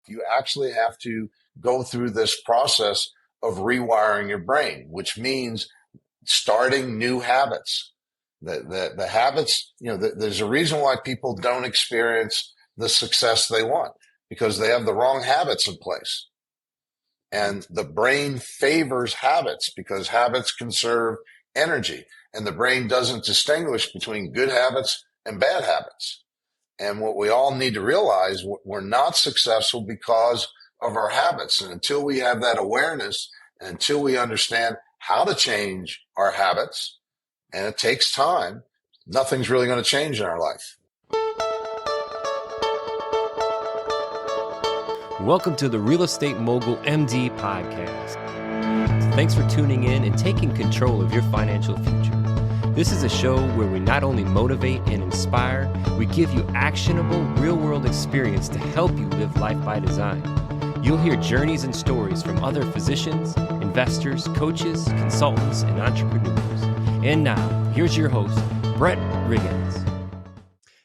You actually have to go through this process of rewiring your brain, which means starting new habits. The habits, there's a reason why people don't experience the success they want, because they have the wrong habits in place. And the brain favors habits because habits conserve energy, and the brain doesn't distinguish between good habits and bad habits. And what we all need to realize, we're not successful because of our habits. And until we have that awareness, and until we understand how to change our habits, and it takes time, nothing's really going to change in our life. Welcome to the Real Estate Mogul M.D. podcast. Thanks for tuning in and taking control of your financial future. This is a show where we not only motivate and inspire, we give you actionable, real-world experience to help you live life by design. You'll hear journeys and stories from other physicians, investors, coaches, consultants, and entrepreneurs. And now, here's your host, Brett Riggins.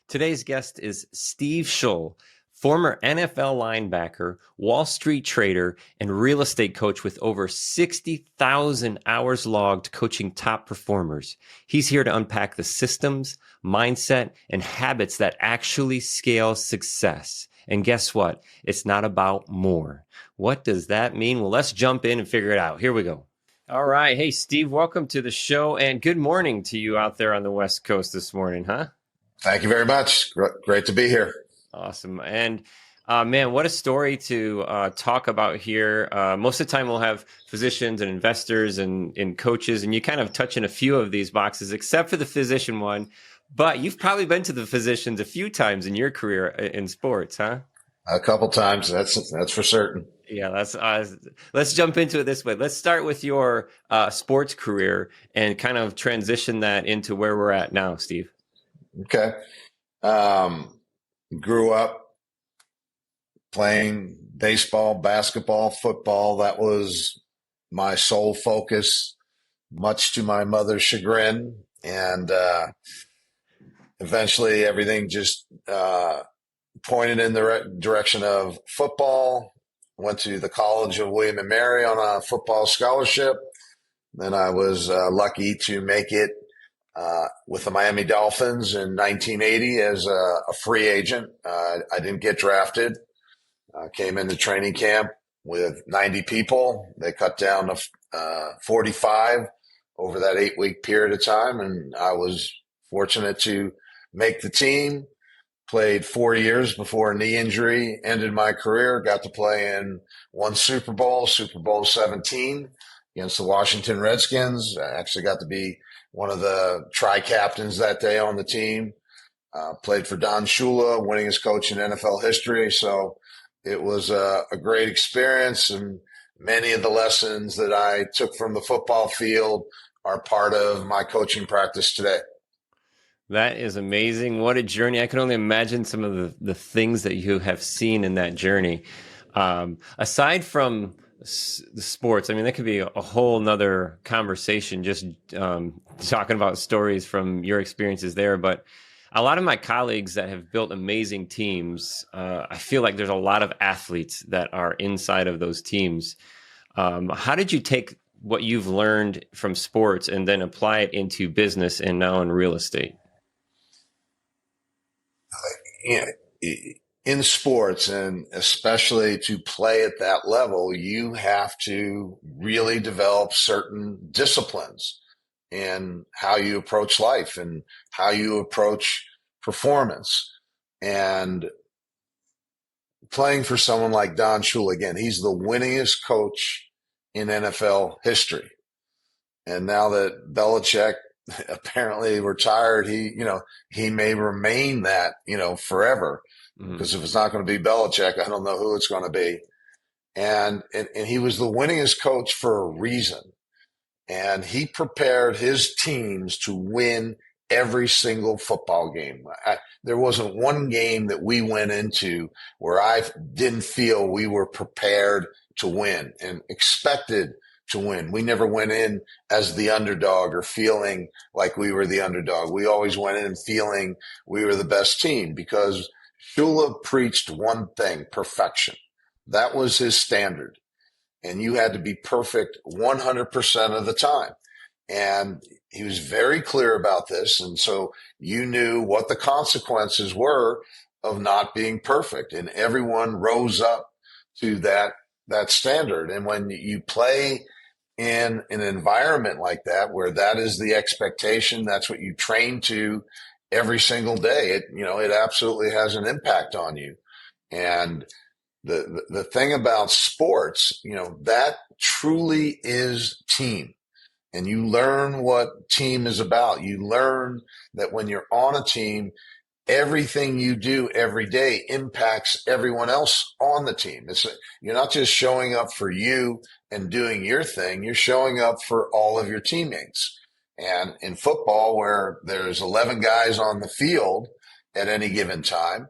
Today's guest is Steve Shull, former NFL linebacker, Wall Street trader, and real estate coach with over 60,000 hours logged coaching top performers. He's here to unpack the systems, mindset, and habits that actually scale success. And guess what? It's not about more. What does that mean? Well, let's jump in and figure it out. Here we go. All right. Hey, Steve, welcome to the show, and good morning to you out there on the West Coast this morning, huh? Thank you very much. Great to be here. Awesome. And man, what a story to talk about here. Most of the time we'll have physicians and investors and coaches, and you kind of touch in a few of these boxes, except for the physician one. But you've probably been to the physicians a few times in your career in sports, huh? A couple times. That's for certain. Yeah, let's jump into it this way. Let's start with your sports career and kind of transition that into where we're at now, Steve. Okay. Grew up playing baseball, basketball, football. That was my sole focus, much to my mother's chagrin. And eventually everything just pointed in the direction of football. Went to the College of William and Mary on a football scholarship. Then I was lucky to make it with the Miami Dolphins in 1980 as a free agent. I didn't get drafted. Came into training camp with 90 people. They cut down to 45 over that 8-week period of time, and I was fortunate to make the team. Played 4 years before a knee injury ended my career. Got to play in one Super Bowl 17 against the Washington Redskins. I actually got to be one of the tri-captains that day on the team. Played for Don Shula, winningest coach in NFL history. So it was a great experience, and many of the lessons that I took from the football field are part of my coaching practice today. That is amazing. What a journey. I can only imagine some of the things that you have seen in that journey. Aside from the sports, I mean, that could be a whole nother conversation, just talking about stories from your experiences there. But a lot of my colleagues that have built amazing teams, I feel like there's a lot of athletes that are inside of those teams. How did you take what you've learned from sports and then apply it into business and now in real estate? In sports, and especially to play at that level, you have to really develop certain disciplines in how you approach life and how you approach performance. And playing for someone like Don Shula, again, he's the winningest coach in NFL history. And now that Belichick apparently retired, he may remain that, forever. Because if it's not going to be Belichick, I don't know who it's going to be. And he was the winningest coach for a reason. And he prepared his teams to win every single football game. There wasn't one game that we went into where I didn't feel we were prepared to win and expected to win. We never went in as the underdog or feeling like we were the underdog. We always went in feeling we were the best team because Shula preached one thing: perfection. That was his standard. And you had to be perfect 100% of the time. And he was very clear about this. And so you knew what the consequences were of not being perfect. And everyone rose up to that standard. And when you play in an environment like that, where that is the expectation, that's what you train to every single day, it absolutely has an impact on you. And the thing about sports, that truly is team. And you learn what team is about. You learn that when you're on a team, everything you do every day impacts everyone else on the team. You're not just showing up for you and doing your thing. You're showing up for all of your teammates. And in football, where there's 11 guys on the field at any given time,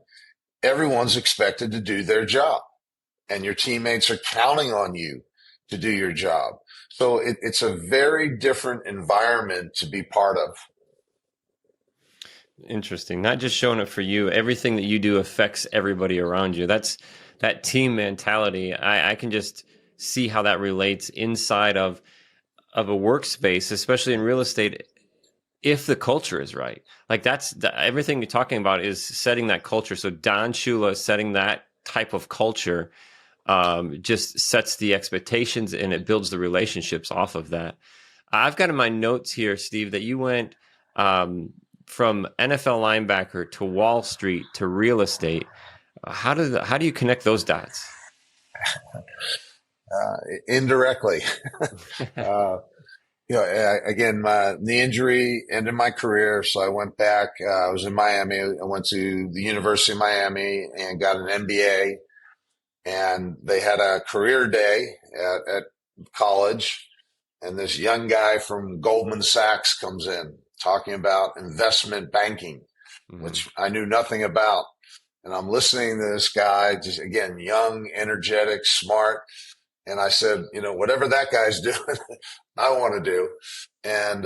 everyone's expected to do their job, and your teammates are counting on you to do your job. So it's a very different environment to be part of. Interesting. Not just showing up for you. Everything that you do affects everybody around you. That's that team mentality. I can just see how that relates inside of a workspace, especially in real estate, if the culture is right. Like everything you're talking about is setting that culture. So Don Shula setting that type of culture just sets the expectations, and it builds the relationships off of that. I've got in my notes here, Steve, that you went from NFL linebacker to Wall Street to real estate. How do you connect those dots? Indirectly. Again, my knee injury ended my career, so I went back. I was in Miami. I went to the University of Miami and got an MBA. And they had a career day at college, and this young guy from Goldman Sachs comes in talking about investment banking, which I knew nothing about. And I'm listening to this guy, just again, young, energetic, smart. And I said, whatever that guy's doing, I want to do. And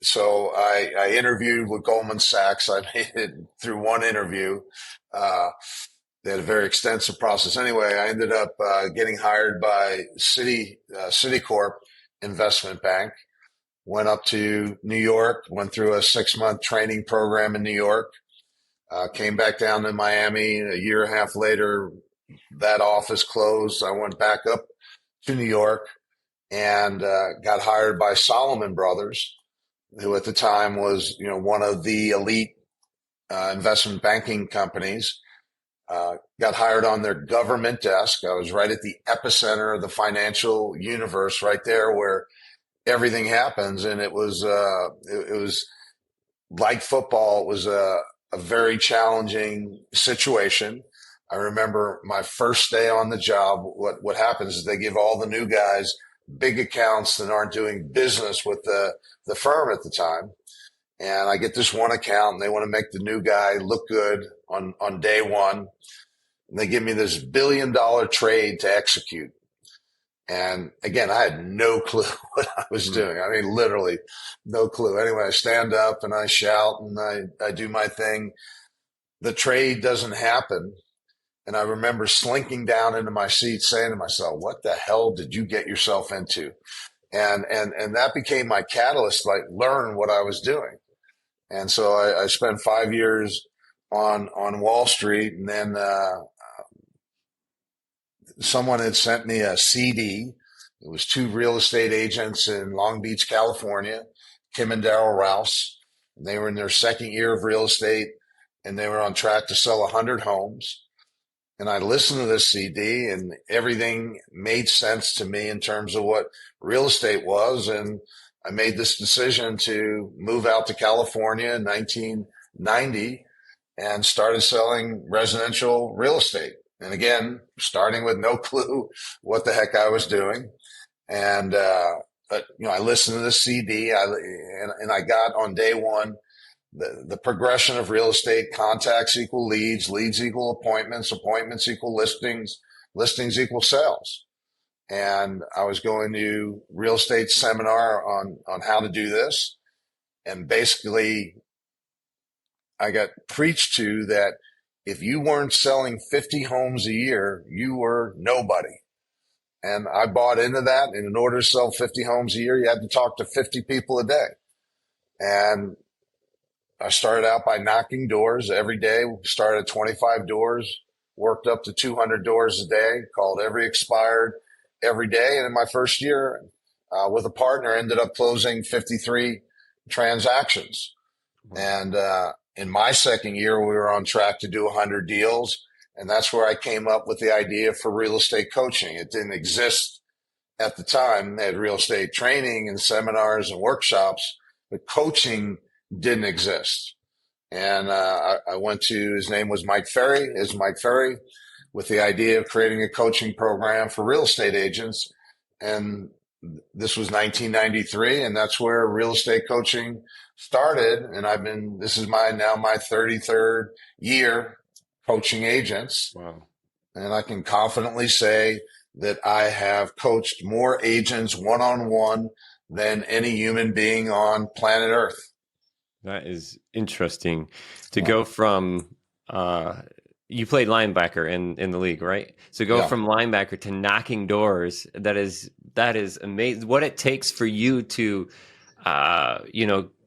so I interviewed with Goldman Sachs. I made it through one interview. They had a very extensive process. Anyway, I ended up getting hired by Citicorp Investment Bank. Went up to New York, went through a 6-month training program in New York. Came back down to Miami a year and a half later. That office closed. I went back up to New York and got hired by Solomon Brothers, who at the time was, one of the elite investment banking companies. Got hired on their government desk. I was right at the epicenter of the financial universe, right there where everything happens. And it was like football. It was a very challenging situation. I remember my first day on the job. What happens is they give all the new guys big accounts that aren't doing business with the firm at the time. And I get this one account, and they want to make the new guy look good on day one. And they give me this $1 billion trade to execute. And again, I had no clue what I was doing. I mean, literally no clue. Anyway, I stand up and I shout and I do my thing. The trade doesn't happen. And I remember slinking down into my seat saying to myself, what the hell did you get yourself into? And that became my catalyst, like learn what I was doing. And so I spent 5 years on Wall Street, and then someone had sent me a CD. It was 2 real estate agents in Long Beach, California, Kim and Daryl Rouse. And they were in their second year of real estate, and they were on track to sell 100 homes. And I listened to this CD, and everything made sense to me in terms of what real estate was. And I made this decision to move out to California in 1990 and started selling residential real estate. And again, starting with no clue what the heck I was doing. And, but, I listened to the CD and I got on day one, the progression of real estate: contacts equal leads, leads equal appointments, appointments equal listings, listings equal sales. And I was going to real estate seminar on how to do this. And basically I got preached to that if you weren't selling 50 homes a year, you were nobody. And I bought into that. And in order to sell 50 homes a year, you had to talk to 50 people a day. And I started out by knocking doors every day. Started at 25 doors, worked up to 200 doors a day, called every expired every day. And in my first year with a partner, ended up closing 53 transactions. Wow. And in my second year, we were on track to do 100 deals. And that's where I came up with the idea for real estate coaching. It didn't exist at the time. They had real estate training and seminars and workshops, but coaching didn't exist. And I went to, his name was Mike Ferry, with the idea of creating a coaching program for real estate agents. And this was 1993, and that's where real estate coaching started. And this is my 33rd year coaching agents. Wow. And I can confidently say that I have coached more agents one-on-one than any human being on planet Earth. That is interesting to go from, you played linebacker in the league, right? So go from linebacker to knocking doors. That is amazing. What it takes for you to,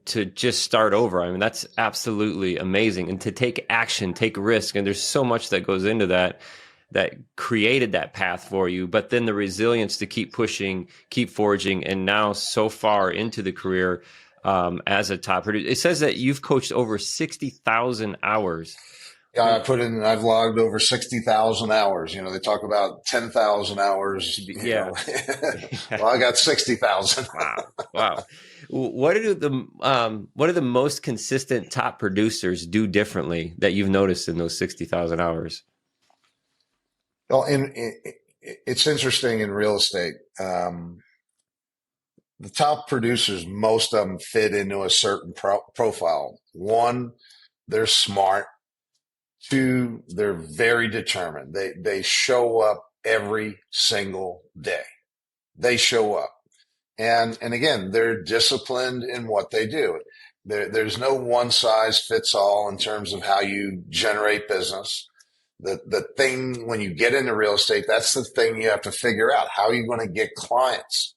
to just start over. I mean, that's absolutely amazing. And to take action, take risk. And there's so much that goes into that created that path for you, but then the resilience to keep pushing, keep forging. And now so far into the career, as a top producer, it says that you've coached over 60,000 hours. Yeah, I've logged over 60,000 hours. They talk about 10,000 hours. Yeah. Well, I got 60,000. Wow. What are the most consistent top producers do differently that you've noticed in those 60,000 hours? Well, it's interesting in real estate. The top producers, most of them fit into a certain profile. One, they're smart. Two, they're very determined. They show up every single day. They show up. And again, they're disciplined in what they do. There's no one size fits all in terms of how you generate business. The thing, when you get into real estate, that's the thing you have to figure out. How are you going to get clients?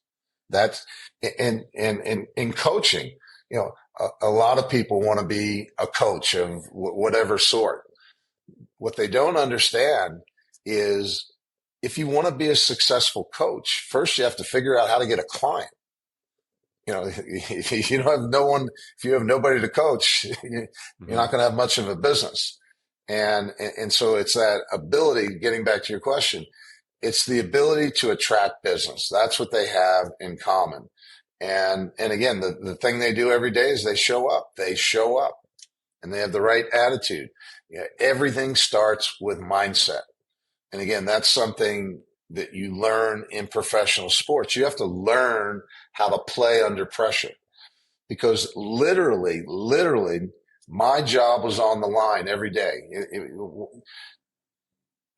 That's in coaching. A lot of people want to be a coach of whatever sort. What they don't understand is if you want to be a successful coach, first you have to figure out how to get a client. If you don't have if you have nobody to coach, you're not going to have much of a business. And so it's that ability, getting back to your question, it's the ability to attract business. That's what they have in common. And again, the thing they do every day is they show up and they have the right attitude. Everything starts with mindset. And again, that's something that you learn in professional sports. You have to learn how to play under pressure, because literally, my job was on the line every day.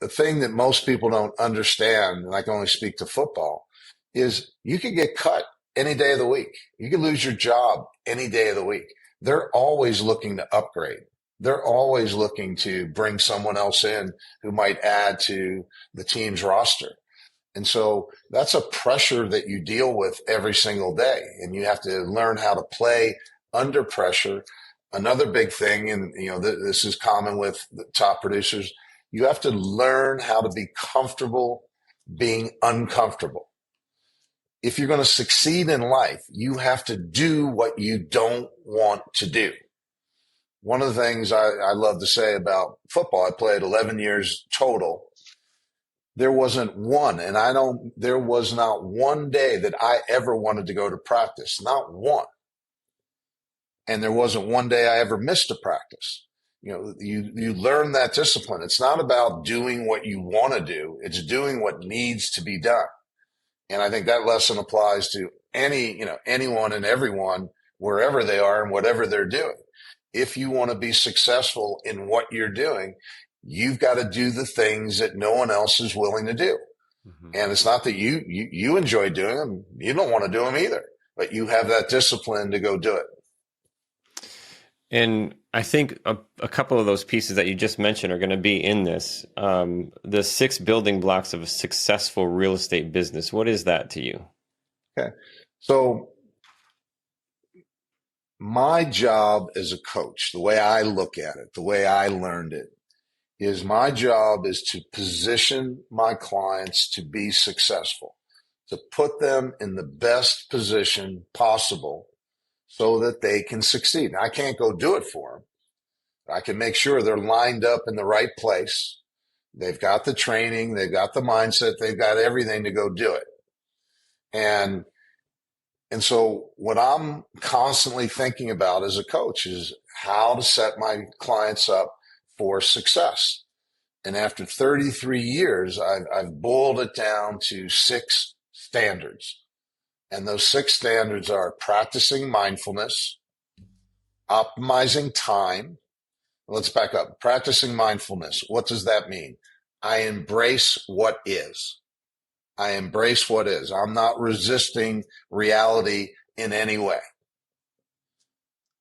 The thing that most people don't understand, and I can only speak to football, is you could get cut any day of the week. You could lose your job any day of the week. They're always looking to upgrade. They're always looking to bring someone else in who might add to the team's roster. And so that's a pressure that you deal with every single day. And you have to learn how to play under pressure. Another big thing, and this is common with the top producers, you have to learn how to be comfortable being uncomfortable. If you're going to succeed in life, you have to do what you don't want to do. One of the things I love to say about football, I played 11 years total. There wasn't one, there was not one day that I ever wanted to go to practice, not one. And there wasn't one day I ever missed a practice. You learn that discipline. It's not about doing what you want to do. It's doing what needs to be done. And I think that lesson applies to anyone and everyone, wherever they are and whatever they're doing. If you want to be successful in what you're doing, you've got to do the things that no one else is willing to do. Mm-hmm. And it's not that you enjoy doing them. You don't want to do them either, but you have that discipline to go do it. And I think a couple of those pieces that you just mentioned are going to be in this. The 6 building blocks of a successful real estate business. What is that to you? Okay. So my job as a coach, the way I look at it, the way I learned it, is my job is to position my clients to be successful, to put them in the best position possible so that they can succeed. Now, I can't go do it for them. I can make sure they're lined up in the right place. They've got the training, they've got the mindset, they've got everything to go do it. And so what I'm constantly thinking about as a coach is how to set my clients up for success. And after 33 years, I've boiled it down to 6 standards. And those 6 standards are practicing mindfulness, optimizing time. Let's back up. Practicing mindfulness. What does that mean? I embrace what is. I embrace what is. I'm not resisting reality in any way.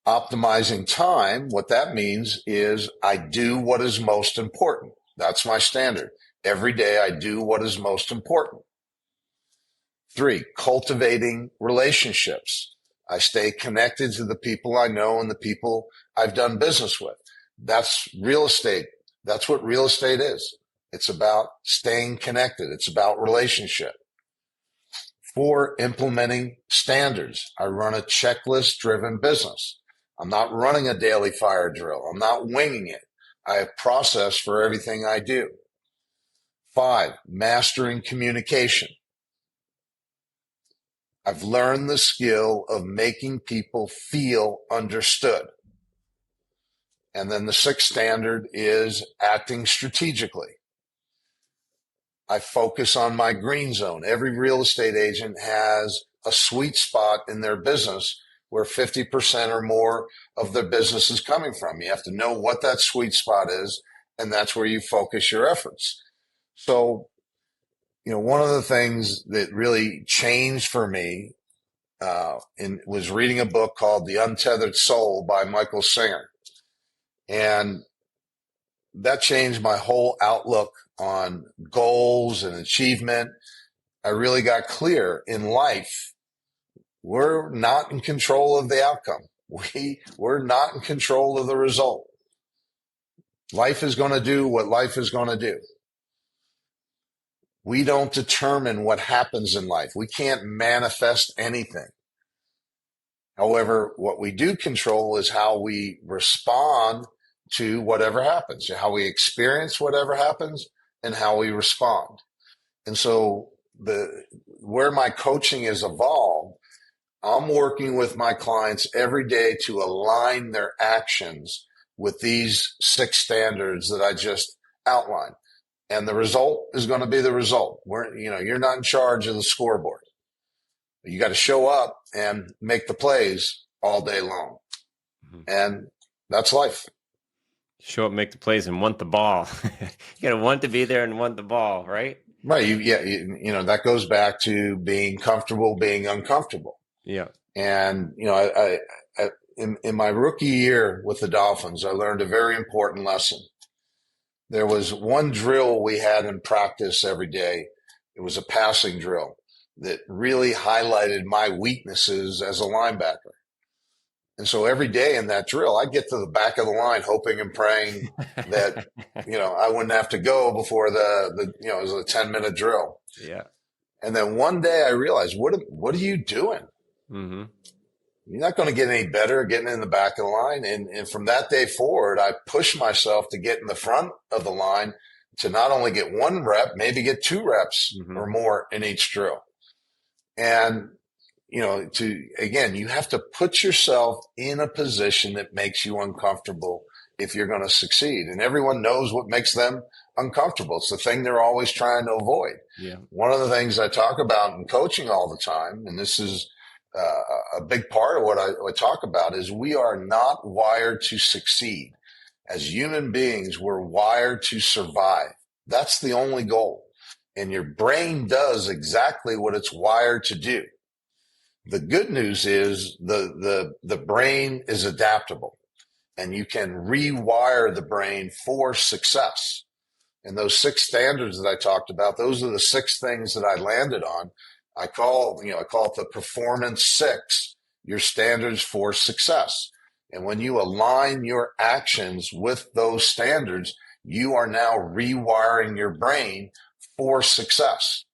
Optimizing time, what that means is I do what is most important. That's my standard. Every day I do what is most important. 3, cultivating relationships. I stay connected to the people I know and the people I've done business with. That's real estate. That's what real estate is. It's about staying connected. It's about relationship. 4, implementing standards. I run a checklist-driven business. I'm not running a daily fire drill. I'm not winging it. I have process for everything I do. 5, mastering communication. I've learned the skill of making people feel understood. And then the 6th standard is acting strategically. I focus on my green zone. Every real estate agent has a sweet spot in their business where 50% or more of their business is coming from. You have to know what that sweet spot is, and that's where you focus your efforts. So, one of the things that really changed for me was reading a book called The Untethered Soul by Michael Singer. And that changed my whole outlook on goals and achievement. I really got clear in life. We're not in control of the outcome. We're not in control of the result. Life is going to do what life is going to do. We don't determine what happens in life. We can't manifest anything. However, what we do control is how we respond to whatever happens, how we experience whatever happens, and how we respond. And so where my coaching has evolved, I'm working with my clients every day to align their actions with these 6 standards that I just outlined. And the result is going to be the result. You're not in charge of the scoreboard. You got to show up and make the plays all day long. Mm-hmm. And that's life. Show up, make the plays, and want the ball. You got to want to be there and want the ball, right? Right. That goes back to being comfortable, being uncomfortable. Yeah. And, in my rookie year with the Dolphins, I learned a very important lesson. There was one drill we had in practice every day. It was a passing drill that really highlighted my weaknesses as a linebacker. And so every day in that drill, I'd get to the back of the line hoping and praying that, I wouldn't have to go before it was a 10-minute drill. Yeah. And then one day I realized, what are you doing? Mm-hmm. You're not going to get any better getting in the back of the line. And from that day forward, I pushed myself to get in the front of the line to not only get 1 rep, maybe get 2 reps mm-hmm. or more in each drill. And, you have to put yourself in a position that makes you uncomfortable if you're going to succeed. And everyone knows what makes them uncomfortable. It's the thing they're always trying to avoid. Yeah. One of the things I talk about in coaching all the time, and this is a big part of what I talk about, is we are not wired to succeed. As human beings, we're wired to survive. That's the only goal. And your brain does exactly what it's wired to do. The good news is the brain is adaptable. and you can rewire the brain for success. And those 6 standards that I talked about, those are the 6 things that I landed on. I call it the performance 6, your standards for success. And when you align your actions with those standards, you are now rewiring your brain for success.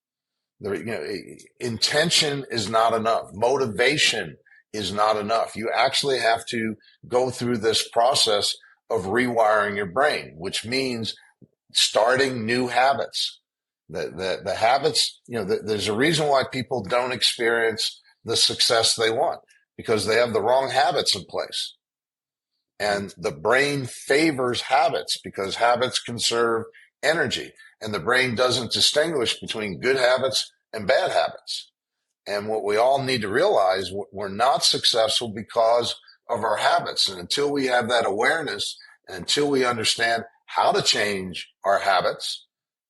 Intention is not enough. Motivation is not enough. You actually have to go through this process of rewiring your brain, which means starting new habits. The habits, there's a reason why people don't experience the success they want, because they have the wrong habits in place. And the brain favors habits because habits conserve energy, and the brain doesn't distinguish between good habits and bad habits. And what we all need to realize, we're not successful because of our habits. And until we have that awareness, and until we understand how to change our habits,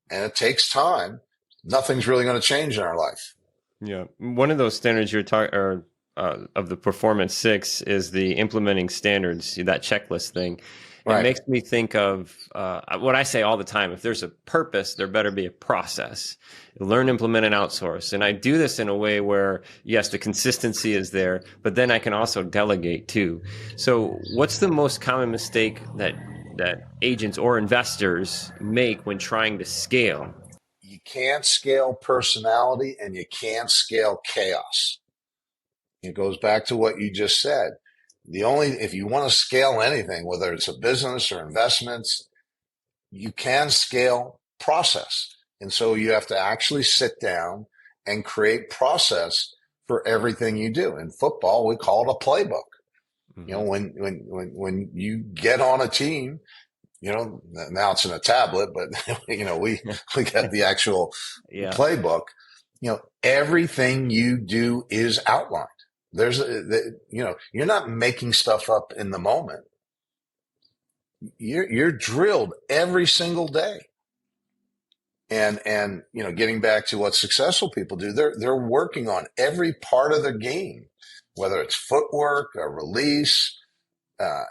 and it takes time, nothing's really going to change in our life. Yeah. One of those standards you're talking of the performance 6 is the implementing standards, that checklist thing. Right. It makes me think of what I say all the time. If there's a purpose, there better be a process. Learn, implement, and outsource. And I do this in a way where, yes, the consistency is there, but then I can also delegate too. So what's the most common mistake that agents or investors make when trying to scale? You can't scale personality, and you can't scale chaos. It goes back to what you just said. If you want to scale anything, whether it's a business or investments, you can scale process. And so you have to actually sit down and create process for everything you do. In football, we call it a playbook. Mm-hmm. When you get on a team, now it's in a tablet, but we got the actual playbook. Everything you do is outlined. You're not making stuff up in the moment. You're drilled every single day. And getting back to what successful people do, they're working on every part of their game, whether it's footwork, a release,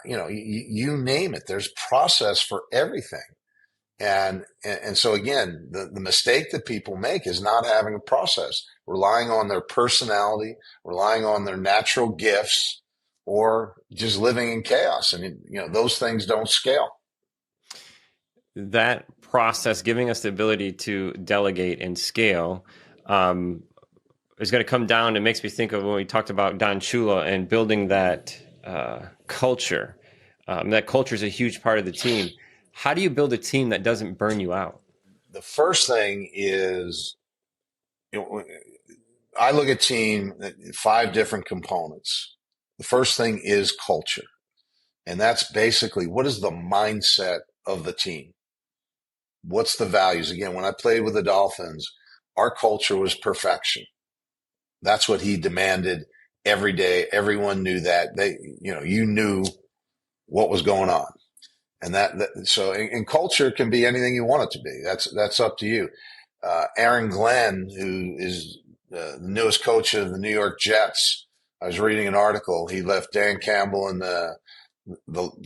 you name it. There's process for everything. And so again, the mistake that people make is not having a process, relying on their personality, relying on their natural gifts, or just living in chaos. And, those things don't scale. That process, giving us the ability to delegate and scale, is going to come down. It makes me think of when we talked about Don Shula and building that culture. That culture is a huge part of the team. How do you build a team that doesn't burn you out? The first thing is, I look at team, 5 different components. The first thing is culture. And that's basically, what is the mindset of the team? What's the values? Again, when I played with the Dolphins, our culture was perfection. That's what he demanded every day. Everyone knew that. You knew what was going on. And and culture can be anything you want it to be. That's up to you. Aaron Glenn, who is the newest coach of the New York Jets, I was reading an article. He left Dan Campbell and the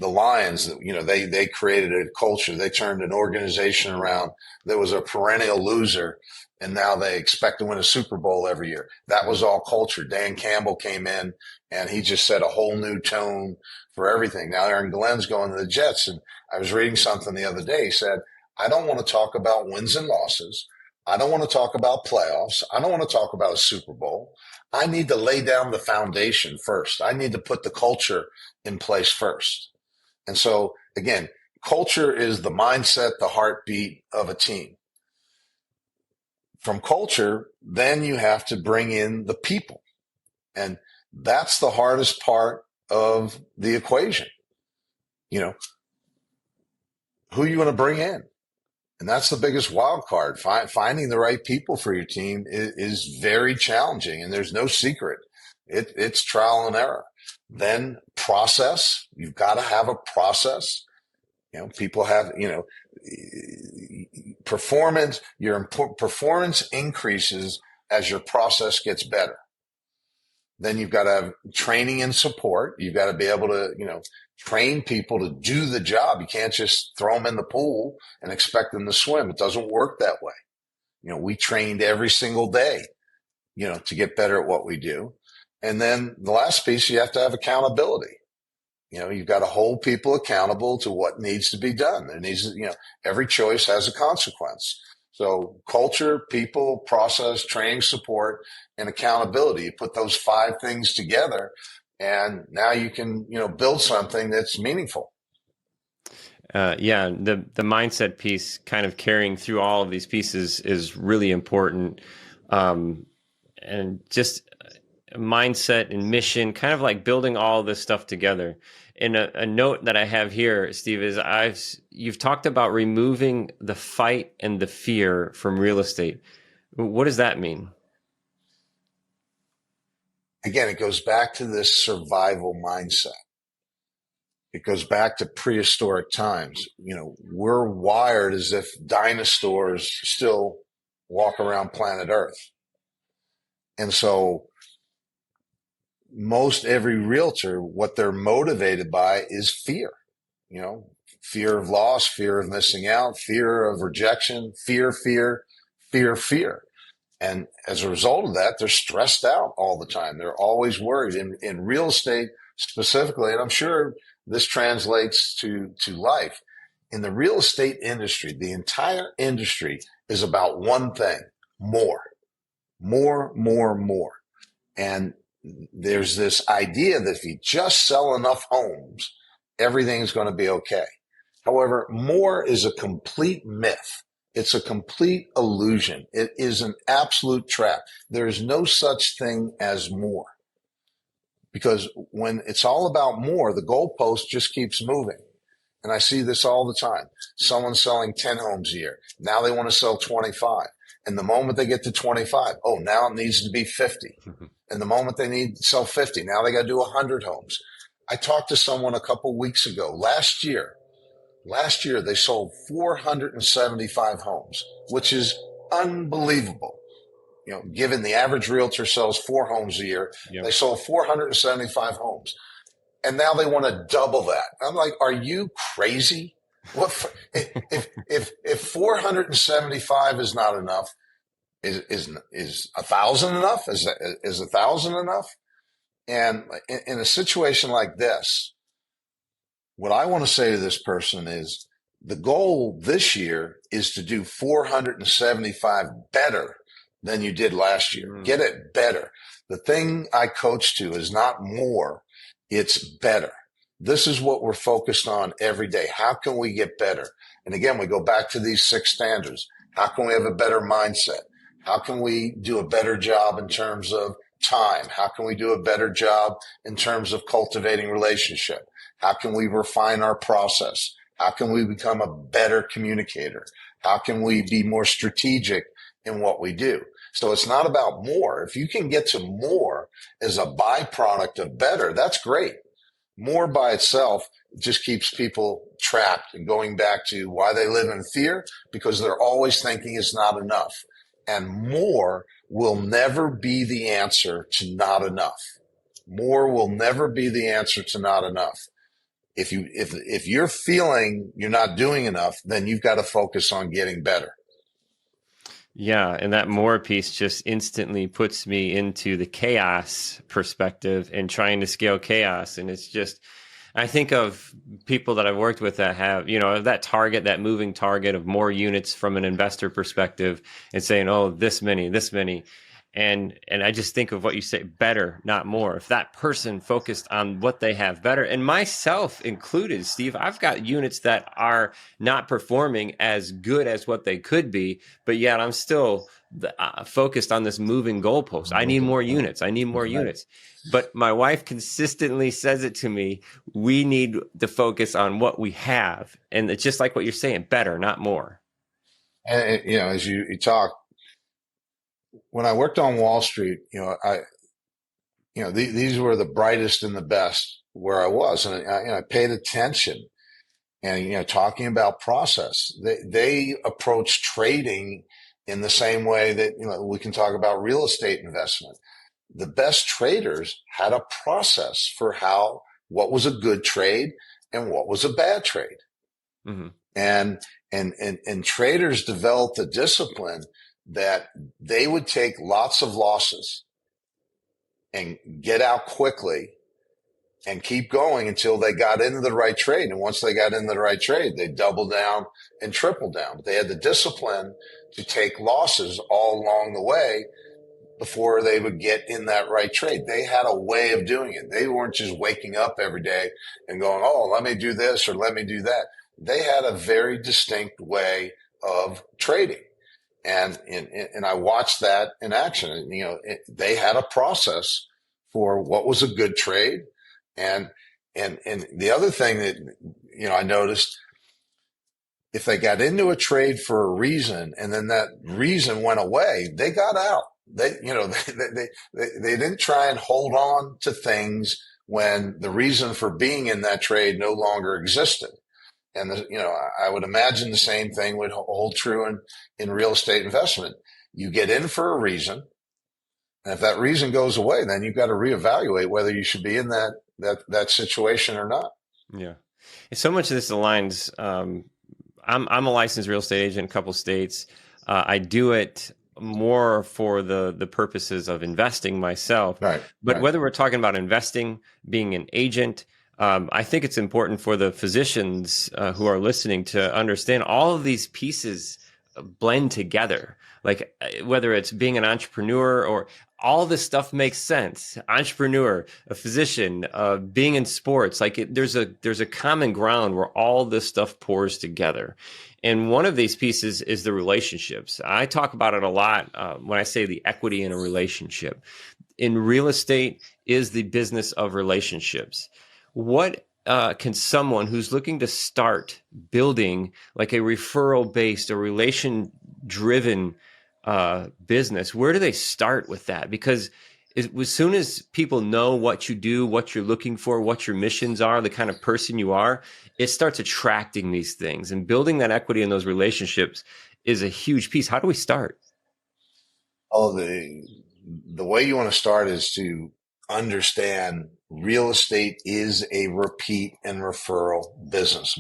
Lions. They created a culture. They turned an organization around that was a perennial loser, and now they expect to win a Super Bowl every year. That was all culture. Dan Campbell came in, and he just set a whole new tone for everything. Now Aaron Glenn's going to the Jets, and I was reading something the other day. He said, I don't want to talk about wins and losses. I don't want to talk about playoffs. I don't want to talk about a Super Bowl. I need to lay down the foundation first. I need to put the culture in place first. And so, again, culture is the mindset, the heartbeat of a team. From culture, then you have to bring in the people. And that's the hardest part of the equation. Who are you going to bring in? And that's the biggest wild card. Finding the right people for your team is very challenging, and there's no secret. It's trial and error. Then process. You've got to have a process. People have, performance. Your performance increases as your process gets better. Then you've got to have training and support. You've got to be able to, train people to do the job. You can't just throw them in the pool and expect them to swim. It doesn't work that way. We trained every single day, to get better at what we do. And then the last piece, you have to have accountability. You've got to hold people accountable to what needs to be done. There needs to, every choice has a consequence. So culture, people, process, training, support, and accountability. You put those 5 things together, and now you can, build something that's meaningful. Yeah, the mindset piece, kind of carrying through all of these pieces, is really important. And just mindset and mission, kind of like building all this stuff together. And a note that I have here, Steve, is you've talked about removing the fight and the fear from real estate. What does that mean? Again, it goes back to this survival mindset. It goes back to prehistoric times. We're wired as if dinosaurs still walk around planet Earth. And so most every realtor, what they're motivated by is fear, fear of loss, fear of missing out, fear of rejection, fear. And as a result of that, they're stressed out all the time. They're always worried. In real estate specifically, and I'm sure this translates to life, in the real estate industry, the entire industry is about one thing: more. And there's this idea that if you just sell enough homes, everything's going to be okay. However, more is a complete myth. It's a complete illusion. It is an absolute trap. There is no such thing as more. Because when it's all about more, the goalpost just keeps moving. And I see this all the time. Someone's selling 10 homes a year. Now they want to sell 25. And the moment they get to 25, now it needs to be 50. And the moment they need to sell 50, now they got to do 100 homes. I talked to someone a couple of weeks ago. Last year, they sold 475 homes, which is unbelievable. Given the average realtor sells 4 homes a year, yep. They sold 475 homes. And now they want to double that. I'm like, are you crazy? What if 475 is not enough? Is 1,000 enough? Is 1,000 enough? And in a situation like this, what I want to say to this person is the goal this year is to do 475 better than you did last year. Get it better. The thing I coach to is not more, it's better. This is what we're focused on every day. How can we get better? And again, we go back to these 6 standards. How can we have a better mindset? How can we do a better job in terms of time? How can we do a better job in terms of cultivating relationship? How can we refine our process? How can we become a better communicator? How can we be more strategic in what we do? So it's not about more. If you can get to more as a byproduct of better, that's great. More by itself just keeps people trapped and going back to why they live in fear, because they're always thinking it's not enough. And more will never be the answer to not enough. More will never be the answer to not enough. If you're feeling you're not doing enough, then you've got to focus on getting better. Yeah, and that more piece just instantly puts me into the chaos perspective and trying to scale chaos. And it's just, I think of people that I've worked with that have, that target, that moving target of more units from an investor perspective and saying, this many. And I just think of what you say, better, not more. If that person focused on what they have better, and myself included, Steve, I've got units that are not performing as good as what they could be, but yet I'm still focused on this moving goalpost. I need more units. But my wife consistently says it to me, we need to focus on what we have. And it's just like what you're saying, better, not more. And, as you talk, when I worked on Wall Street, these were the brightest and the best where I was. And I paid attention and, talking about process, they approach trading in the same way that, we can talk about real estate investment. the best traders had a process for what was a good trade and what was a bad trade. Mm-hmm. And traders developed a discipline that they would take lots of losses and get out quickly and keep going until they got into the right trade. And once they got into the right trade, they doubled down and tripled down. But they had the discipline to take losses all along the way before they would get in that right trade. They had a way of doing it. They weren't just waking up every day and going, oh, let me do this or let me do that. They had a very distinct way of trading. And I watched that in action. And, they had a process for what was a good trade. And the other thing that, I noticed, if they got into a trade for a reason and then that reason went away, they got out. They didn't try and hold on to things when the reason for being in that trade no longer existed. And, I would imagine the same thing would hold true in real estate investment. You get in for a reason. And if that reason goes away, then you've got to reevaluate whether you should be in that situation or not. Yeah. And so much of this aligns. I'm a licensed real estate agent in a couple of states. I do it more for the purposes of investing myself. Right. But whether we're talking about investing, being an agent, I think it's important for the physicians who are listening to understand all of these pieces blend together. Like whether it's being an entrepreneur or all this stuff makes sense. Entrepreneur, a physician, being in sports, there's a common ground where all this stuff pours together. And one of these pieces is the relationships. I talk about it a lot when I say the equity in a relationship. In real estate is the business of relationships. What can someone who's looking to start building like a referral-based or relation-driven business, where do they start with that? Because as soon as people know what you do, what you're looking for, what your missions are, the kind of person you are, it starts attracting these things. And building that equity in those relationships is a huge piece. How do we start? Oh, the way you want to start is to understand real estate is a repeat and referral business.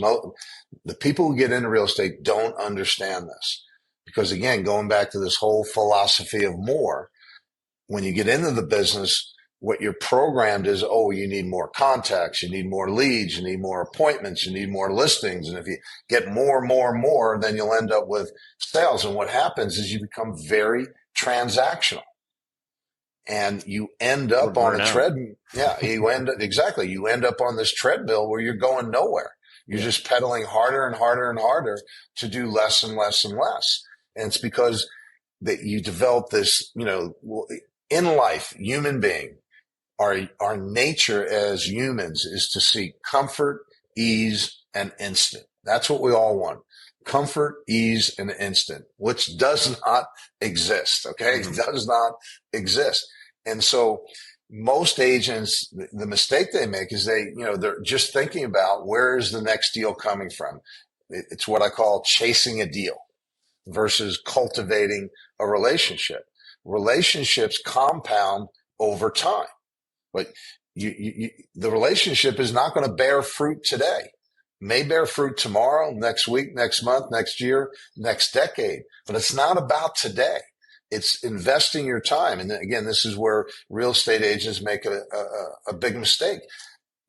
The people who get into real estate don't understand this because, again, going back to this whole philosophy of more, when you get into the business, what you're programmed is, oh, you need more contacts, you need more leads, you need more appointments, you need more listings. And if you get more, then you'll end up with sales. And what happens is you become very transactional. And you end up on a treadmill. Yeah, you end up on this treadmill where you're going nowhere. You're just pedaling harder and harder and harder to do less and less and less. And it's because that you develop this, in life, human being, our nature as humans is to seek comfort, ease, and instant. That's what we all want. Comfort, ease, and instant, which does not exist. Okay. It does not exist. And so most agents, the mistake they make is they're just thinking about where is the next deal coming from. It's what I call chasing a deal versus cultivating a relationship. Relationships compound over time, but the relationship is not going to bear fruit today. May bear fruit tomorrow, next week, next month, next year, next decade, but it's not about today. It's investing your time. And again, this is where real estate agents make a big mistake.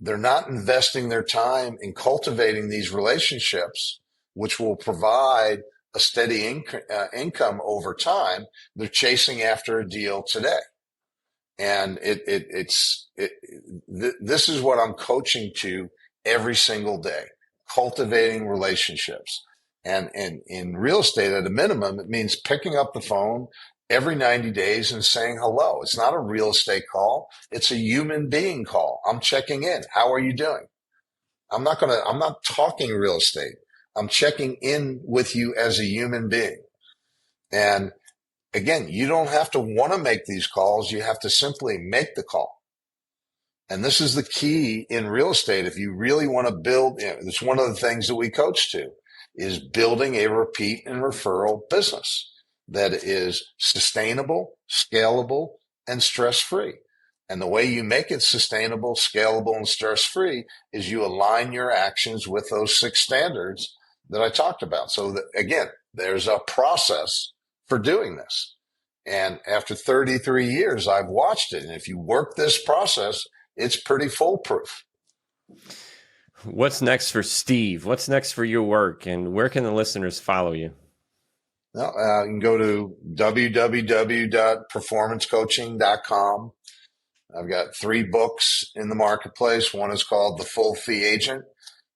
They're not investing their time in cultivating these relationships, which will provide a steady income over time. They're chasing after a deal today. And this is what I'm coaching to every single day, cultivating relationships. And in real estate, at a minimum, it means picking up the phone every 90 days and saying hello. It's not a real estate call. It's a human being call. I'm checking in. How are you doing? I'm not talking real estate. I'm checking in with you as a human being. And again, you don't have to want to make these calls. You have to simply make the call. And this is the key in real estate. If you really want to build, it's one of the things that we coach to, is building a repeat and referral business that is sustainable, scalable, and stress-free. And the way you make it sustainable, scalable, and stress-free is you align your actions with those 6 standards that I talked about. So that, again, there's a process for doing this. And after 33 years, I've watched it. And if you work this process, it's pretty foolproof. What's next for Steve? What's next for your work? And where can the listeners follow you? Well, you can go to www.performancecoaching.com. I've got 3 books in the marketplace. One is called The Full Fee Agent,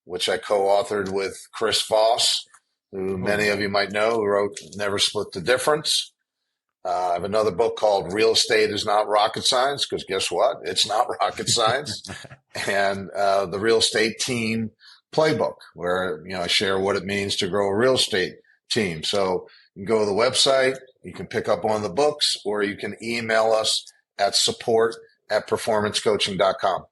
which I co-authored with Chris Voss, who many of you might know, who wrote Never Split the Difference. I have another book called Real Estate is Not Rocket Science, because guess what? It's not rocket science. And the Real Estate Team Playbook, where I share what it means to grow a real estate team. So you can go to the website, you can pick up one of the books, or you can email us at support@performancecoaching.com.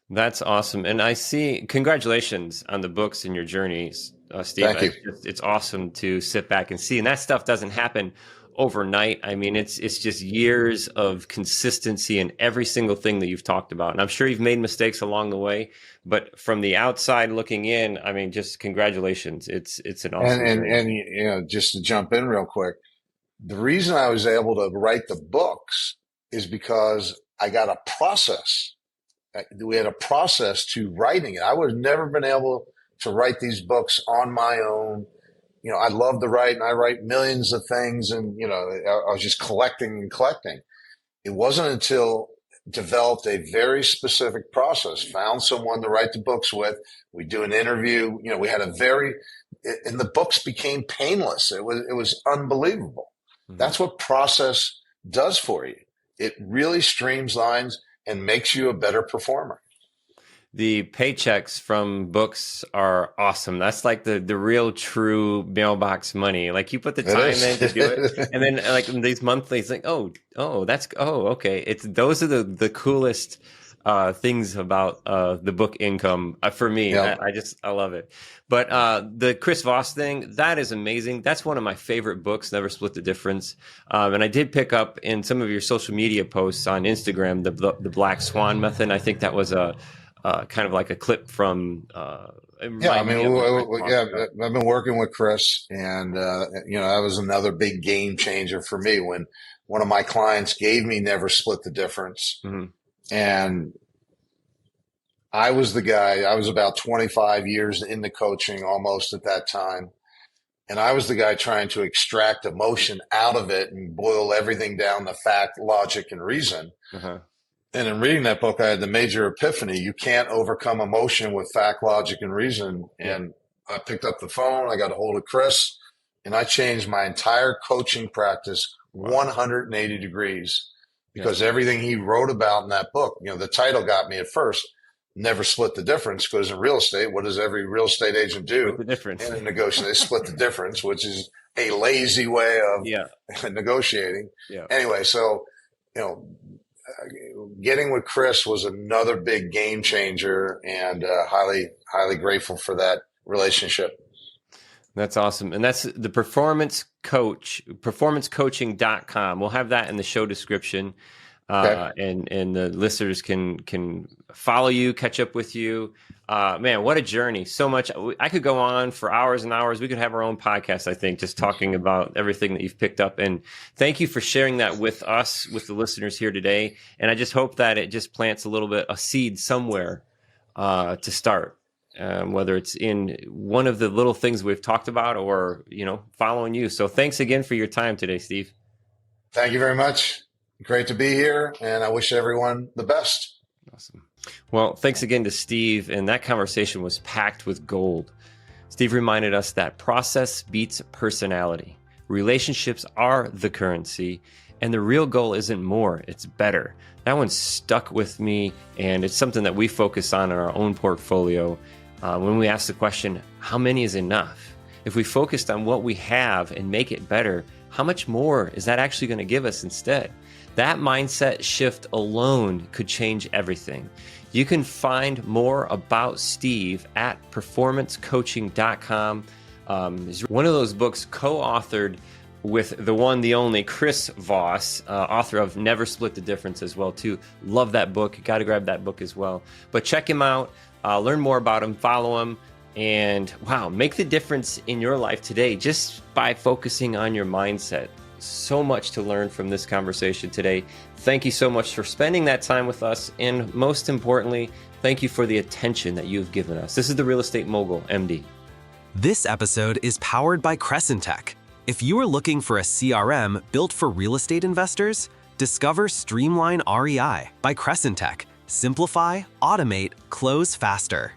That's awesome. And I see, congratulations on the books and your journeys, Steve. Thank you. It's awesome to sit back and see. And that stuff doesn't happen overnight. I mean, it's just years of consistency in every single thing that you've talked about. And I'm sure you've made mistakes along the way, but from the outside looking in, I mean, just congratulations. It's an awesome journey. And just to jump in real quick, the reason I was able to write the books is because I got a process. We had a process to writing it. I would have never been able to write these books on my own. I love to write, and I write millions of things, and, I was just collecting and collecting. It wasn't until developed a very specific process, found someone to write the books with. We do an interview. We had and the books became painless. It was unbelievable. Mm-hmm. That's what process does for you. It really streamlines and makes you a better performer. The paychecks from books are awesome. That's like the real true mailbox money. Like you put the time in to do it. And then like these monthly, it's like, okay. Those are the coolest things about the book income for me. Yeah. I love it. But the Chris Voss thing, that is amazing. That's one of my favorite books, Never Split the Difference. And I did pick up in some of your social media posts on Instagram, the Black Swan method. I think that was kind of like a clip from. I've been working with Chris, and that was another big game changer for me when one of my clients gave me Never Split the Difference, and I was the guy. I was about 25 years into coaching almost at that time, and I was the guy trying to extract emotion out of it and boil everything down to fact, logic, and reason. And in reading that book, I had the major epiphany. You can't overcome emotion with fact, logic, and reason. And I picked up the phone. I got a hold of Chris, and I changed my entire coaching practice 180 degrees because everything he wrote about in that book, the title got me at first, Never Split the Difference, because in real estate, what does every real estate agent do? Split the difference. In a negotiation, they split the difference, which is a lazy way of negotiating. Yeah. Anyway, so, getting with Chris was another big game changer, and highly, highly grateful for that relationship. That's awesome. And that's the performancecoaching.com. We'll have that in the show description. And the listeners can follow you, catch up with you. Man, what a journey. So much. I could go on for hours and hours. We could have our own podcast, I think, just talking about everything that you've picked up. And thank you for sharing that with us, with the listeners here today. And I just hope that it just plants a seed somewhere to start, whether it's in one of the little things we've talked about or, following you. So thanks again for your time today, Steve. Thank you very much. Great to be here, and I wish everyone the best. Awesome. Well, thanks again to Steve, and that conversation was packed with gold. Steve reminded us that process beats personality. Relationships are the currency, and the real goal isn't more, it's better. That one stuck with me, and it's something that we focus on in our own portfolio when we ask the question, how many is enough? If we focused on what we have and make it better, how much more is that actually going to give us instead? That mindset shift alone could change everything. You can find more about Steve at performancecoaching.com. One of those books co-authored with the one, the only Chris Voss, author of Never Split the Difference as well too. Love that book. Got to grab that book as well. But check him out, learn more about him, follow him, and wow, make the difference in your life today just by focusing on your mindset. So much to learn from this conversation today. Thank you so much for spending that time with us. And most importantly, thank you for the attention that you've given us. This is the Real Estate Mogul MD. This episode is powered by Crescent Tech. If you are looking for a CRM built for real estate investors, discover Streamline REI by Crescent Tech. Simplify, automate, close faster.